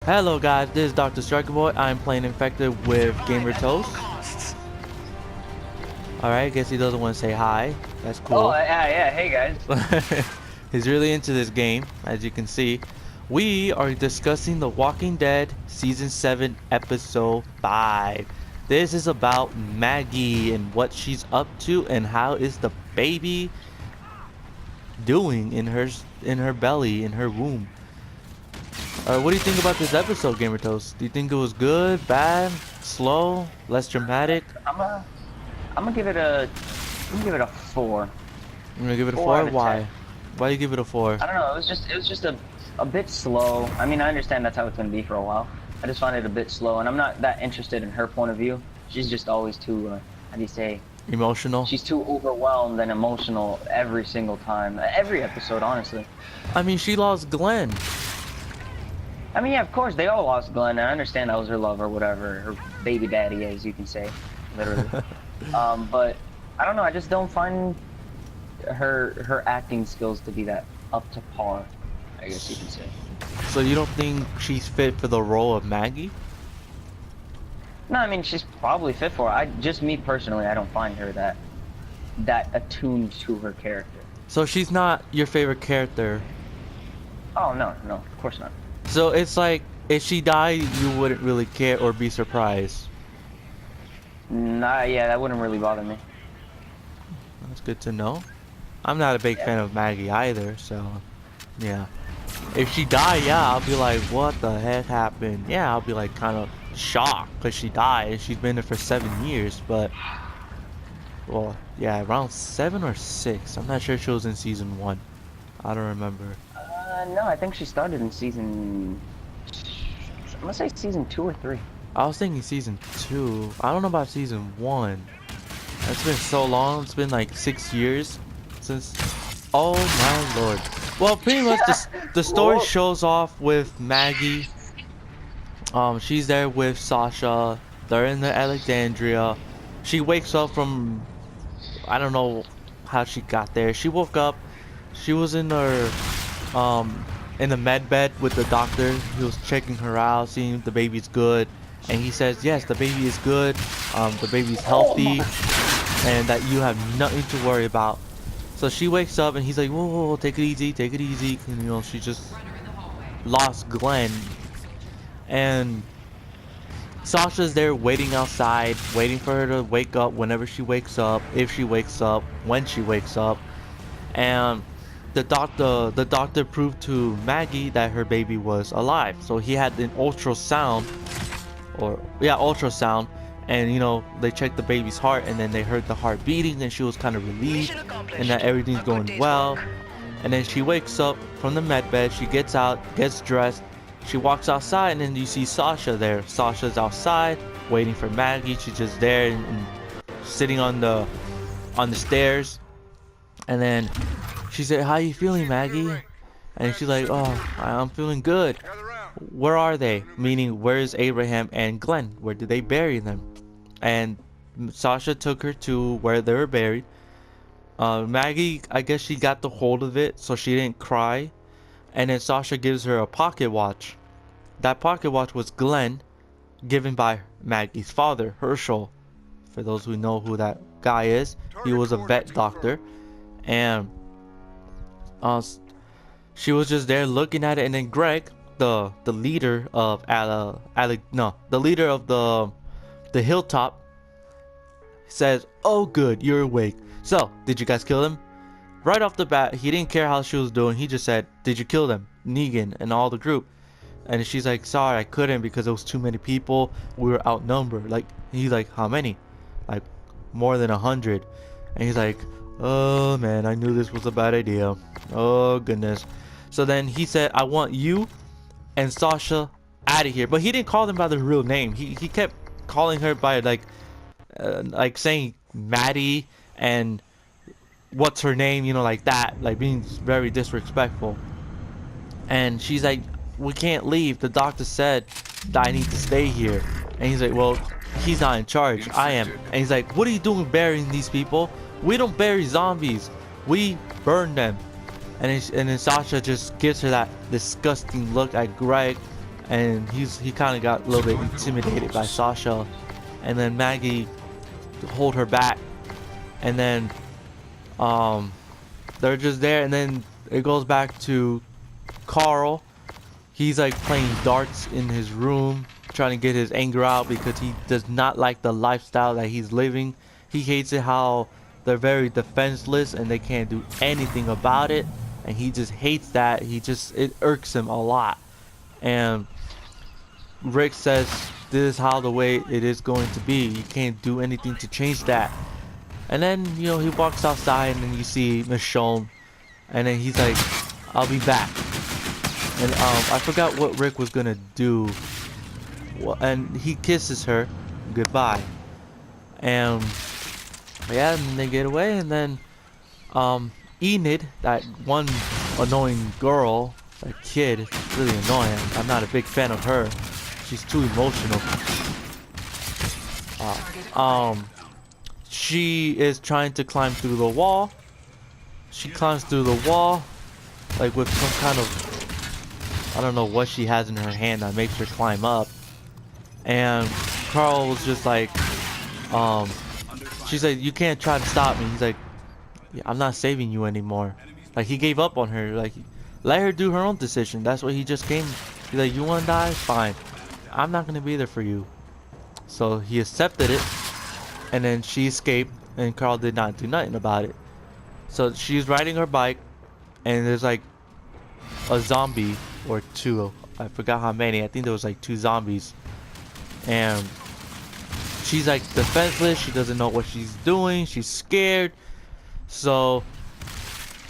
Hello guys, this is Dr. Striker Boy. I'm playing Infected with Gamer Toast. Alright, guess he doesn't want to say hi. That's cool. Oh, yeah, hey guys. He's really into this game, as you can see. We are discussing The Walking Dead Season 7, Episode 5. This is about Maggie and what she's up to and how is the baby doing in her belly, in her womb. What do you think about this episode, Gamer Toast? Do you think it was good, bad, slow, less dramatic? I'm gonna give it a 4. I'm gonna give it a 4. Why? Why do you give it a 4? I don't know. It was just a bit slow. I mean, I understand that's how it's gonna be for a while. I just find it a bit slow, and I'm not that interested in her point of view. She's just always too, how do you say? Emotional? She's too overwhelmed and emotional every single time. Every episode, honestly. I mean, she lost Glenn. I mean, yeah, of course, they all lost Glenn. I understand that was her love or whatever, her baby daddy, as you can say, literally. But I don't know. I just don't find her acting skills to be that up to par, I guess you can say. So you don't think she's fit for the role of Maggie? No, I mean she's probably fit for it. Just me personally, I don't find her that attuned to her character. So she's not your favorite character? Oh no, of course not. So it's like, if she died, you wouldn't really care or be surprised? Nah, yeah, that wouldn't really bother me. That's good to know. I'm not a big fan of Maggie either, so yeah. If she died, yeah, I'll be like, what the heck happened? Yeah, I'll be like kind of shocked because she died and she's been there for 7 years, but well, yeah, around 7 or 6. I'm not sure she was in season 1. I don't remember. No, I think she started in season. I'm gonna say season 2 or 3. I was thinking season 2. I don't know about season 1. It's been so long. It's been like 6 years since. Oh my lord. Well, pretty much the story shows off with Maggie. She's there with Sasha. They're in the Alexandria. She wakes up from, I don't know how she got there. She woke up. She was in her in the med bed with the doctor. He was checking her out, seeing if the baby's good, and he says yes, the baby is good, the baby's healthy, and that you have nothing to worry about. So she wakes up and he's like, whoa, take it easy, and you know, she just lost Glenn, and Sasha's there waiting outside, waiting for her to wake up whenever she wakes up, if she wakes up, when she wakes up. And the doctor proved to Maggie that her baby was alive. So he had an ultrasound, and you know, they checked the baby's heart, and then they heard the heart beating, and she was kind of relieved and that everything's going well. And then she wakes up from the med bed, she gets out, gets dressed, she walks outside, and then you see Sasha there. Sasha's outside waiting for Maggie. She's just there and sitting on the stairs. And then she said, how you feeling, Maggie? And she's like, oh, I'm feeling good. Where are they? Meaning, where's Abraham and Glenn? Where did they bury them? And Sasha took her to where they were buried. Maggie, I guess she got the hold of it, so she didn't cry. And then Sasha gives her a pocket watch. That pocket watch was Glenn, given by Maggie's father, Herschel. For those who know who that guy is, he was a vet doctor. And she was just there looking at it, and then Greg, the leader of the leader of the hilltop, says, oh good, you're awake. So did you guys kill them? Right off the bat, he didn't care how she was doing. He just said, did you kill them? Negan and all the group. And she's like, sorry, I couldn't because there was too many people. We were outnumbered. Like, he's like, how many? Like, more than 100. And he's like, oh man, I knew this was a bad idea. Oh goodness. So then he said, I want you and Sasha out of here. But he didn't call them by their real name. He kept calling her by like saying Maddie and what's her name, you know, like that, like being very disrespectful. And she's like, we can't leave. The doctor said that I need to stay here. And he's like, well, he's not in charge, I am. And he's like, what are you doing burying these people? We don't bury zombies, we burn them. And then Sasha just gives her that disgusting look at Greg, and he kind of got a little bit intimidated by Sasha, and then Maggie hold her back, and then they're just there, and then it goes back to Carl. He's like playing darts in his room, trying to get his anger out because he does not like the lifestyle that he's living. He hates it how they're very defenseless and they can't do anything about it, and he just hates that. It irks him a lot. And Rick says this is how the way it is going to be. You can't do anything to change that. And then, you know, he walks outside, and then you see Michonne, and then he's like, I'll be back. And I forgot what Rick was gonna do. Well, and he kisses her goodbye. And yeah, and they get away, and then Enid, that one annoying girl, that kid, is really annoying. I'm not a big fan of her. She's too emotional. She is trying to climb through the wall. She climbs through the wall, like with some kind of, I don't know what she has in her hand that makes her climb up. And Carl was just like, she's like, you can't try to stop me. He's like, yeah, I'm not saving you anymore. Like, he gave up on her. Like, let her do her own decision. That's what he just came. He's like, you want to die? Fine. I'm not going to be there for you. So he accepted it. And then she escaped, and Carl did not do nothing about it. So she's riding her bike, and there's like a zombie or two. I forgot how many. I think there was like 2 zombies. And she's like defenseless. She doesn't know what she's doing. She's scared. So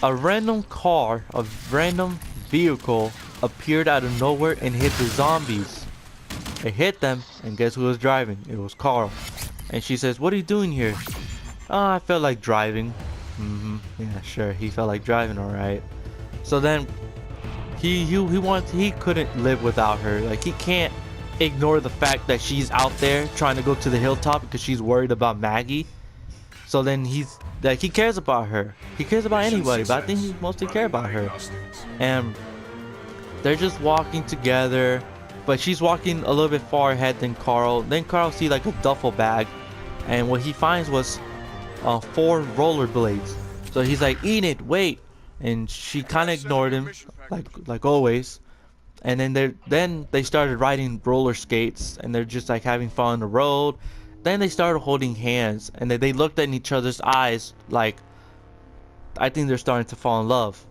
a random car, a random vehicle appeared out of nowhere and hit the zombies. It hit them, and guess who was driving? It was Carl. And she says, what are you doing here? Oh, I felt like driving. Yeah, sure. He felt like driving, alright. So then he couldn't live without her. Like, he can't ignore the fact that she's out there trying to go to the hilltop because she's worried about Maggie. So then he's like, he cares about her. He cares about anybody, but I think he mostly cares about her. And they're just walking together, but she's walking a little bit far ahead than Carl. Then Carl sees like a duffel bag, and what he finds was 4 rollerblades. So he's like, Enid, wait. And she kind of ignored him, like always. And then they started riding roller skates, and they're just like having fun on the road. Then they started holding hands, and they looked in each other's eyes like, I think they're starting to fall in love.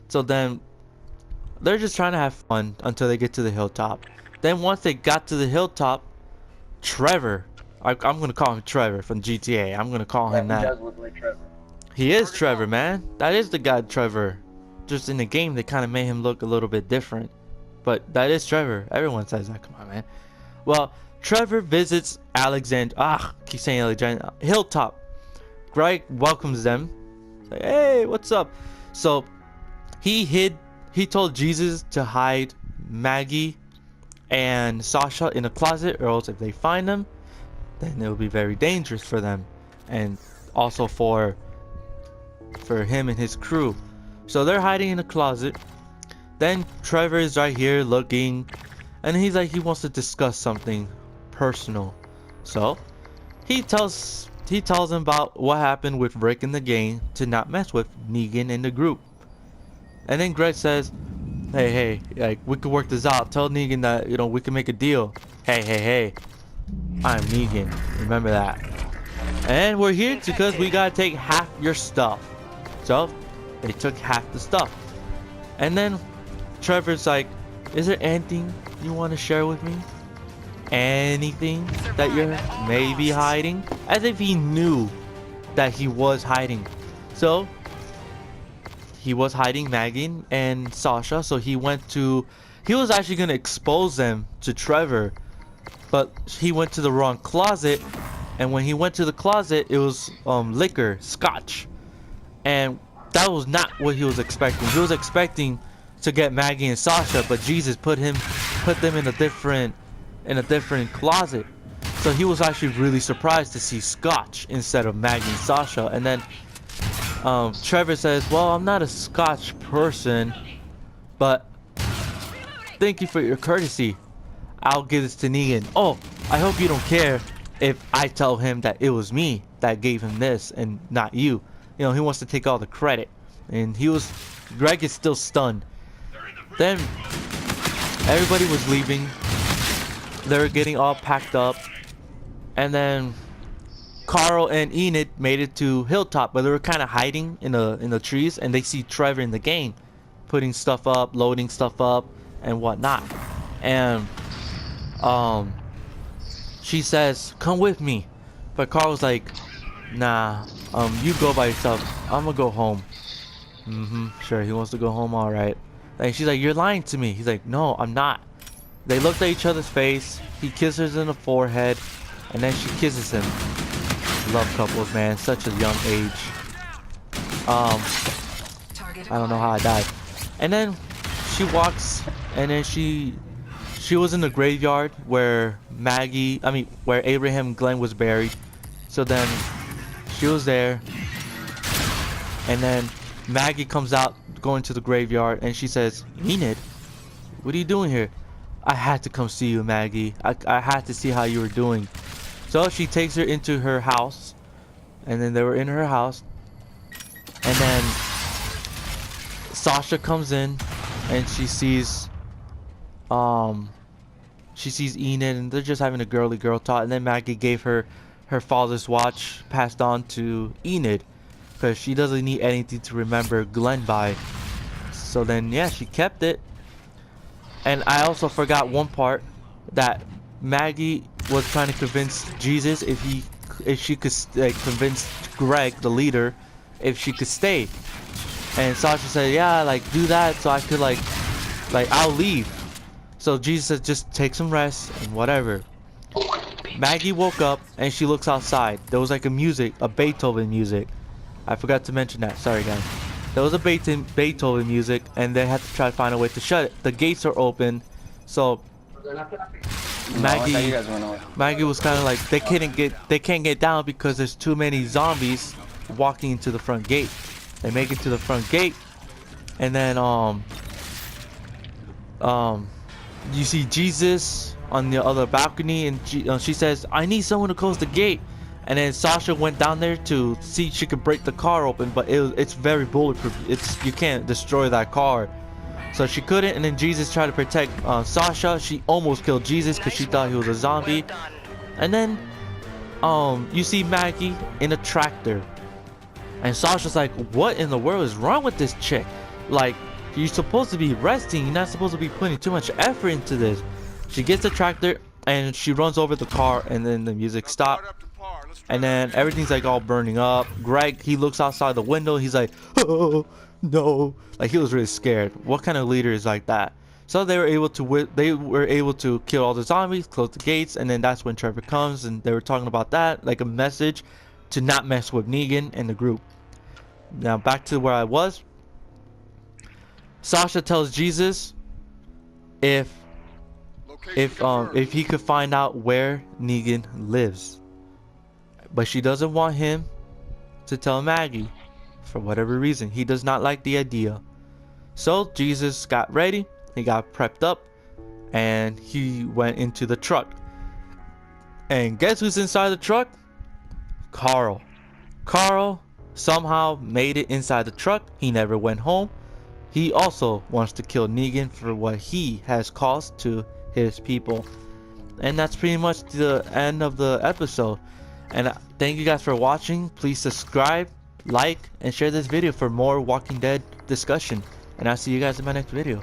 So then they're just trying to have fun until they get to the hilltop. Then once they got to the hilltop, Trevor, I'm gonna call him Trevor from GTA. I'm gonna call him that. He does look like Trevor. He is Trevor, man. That is the guy Trevor. Just in the game, they kind of made him look a little bit different. But that is Trevor. Everyone says that. Come on, man. Well, Trevor visits keep saying Alexander. Hilltop. Greg welcomes them. Like, hey, what's up? So he told Jesus to hide Maggie and Sasha in a closet, or else if they find them, then it will be very dangerous for them, and also for him and his crew. So they're hiding in a closet. Then Trevor is right here looking, and he's like, he wants to discuss something personal. So he tells him about what happened with Rick in the game to not mess with Negan in the group. And then Greg says, hey, like, we could work this out. Tell Negan that, you know, we can make a deal. Hey, I'm Negan. Remember that. And we're here because we gotta take half your stuff. So they took half the stuff. And then Trevor's like, is there anything you want to share with me? Anything that you're maybe hiding? As if he knew that he was hiding. So he was hiding Maggie and Sasha. So he was actually going to expose them to Trevor. But he went to the wrong closet. And when he went to the closet, it was liquor, scotch. And that was not what he was expecting. He was expecting to get Maggie and Sasha, but Jesus put them in a different closet. So he was actually really surprised to see scotch instead of Maggie and Sasha. And then Trevor says, well, I'm not a scotch person, but Thank you for your courtesy. I'll give this to Negan. Oh, I hope you don't care if I tell him that it was me that gave him this and not you. You know, he wants to take all the credit. And Greg is still stunned. Then, everybody was leaving. They were getting all packed up. And then, Carl and Enid made it to Hilltop, but they were kind of hiding in the trees. And they see Trevor in the game, putting stuff up, loading stuff up, and whatnot. And she says, "Come with me," but Carl's like, "Nah, you go by yourself. I'm gonna go home." Sure, he wants to go home. All right. And she's like, "You're lying to me." He's like, "No, I'm not." They looked at each other's face. He kisses her in the forehead, and then she kisses him. Love couples, man. Such a young age. I don't know how I died. And then she walks, and then she was in the graveyard where where Abraham Glenn was buried. So then she was there, and then Maggie comes out going to the graveyard, and she says, "Enid, what are you doing here?" "I had to come see you, Maggie. I had to see how you were doing." So she takes her into her house, and then they were in her house, and then Sasha comes in, and she sees Enid, and they're just having a girly girl talk. And then Maggie gave her father's watch, passed on to Enid, because she doesn't need anything to remember Glenn by. So then, yeah, she kept it. And I also forgot one part, that Maggie was trying to convince Jesus if she could convince Greg, the leader, if she could stay. And Sasha said, "Yeah, like do that so I could like I'll leave." So Jesus said, "Just take some rest and whatever." Maggie woke up and she looks outside. There was like a Beethoven music. I forgot to mention that. Sorry, guys. There was a Beethoven music, and they had to try to find a way to shut it. The gates are open, so Maggie was kind of like, they can't get down because there's too many zombies walking into the front gate. They make it to the front gate, and then you see Jesus on the other balcony, and she says, "I need someone to close the gate." And then Sasha went down there to see if she could break the car open, but it's very bulletproof. You can't destroy that car, so she couldn't. And then Jesus tried to protect Sasha. She almost killed Jesus because she thought he was a zombie. And then you see Maggie in a tractor, and Sasha's like, "What in the world is wrong with this chick? Like, you're supposed to be resting. You're not supposed to be putting too much effort into this." She gets the tractor and she runs over the car, and then the music stopped, and then everything's like all burning up. Greg, he looks outside the window. He's like, "Oh no!" Like, he was really scared. What kind of leader is like that? So they were able to kill all the zombies, close the gates, and then that's when Trevor comes, and they were talking about that, like a message to not mess with Negan and the group. Now back to where I was. Sasha tells Jesus if he could find out where Negan lives, but she doesn't want him to tell Maggie for whatever reason. He does not like the idea. So Jesus got ready, he got prepped up, and he went into the truck. And guess who's inside the truck? Carl somehow made it inside the truck. He never went home. He also wants to kill Negan for what he has caused to his people. And that's pretty much the end of the episode. And thank you guys for watching. Please subscribe, like, and share this video for more Walking Dead discussion. And I'll see you guys in my next video.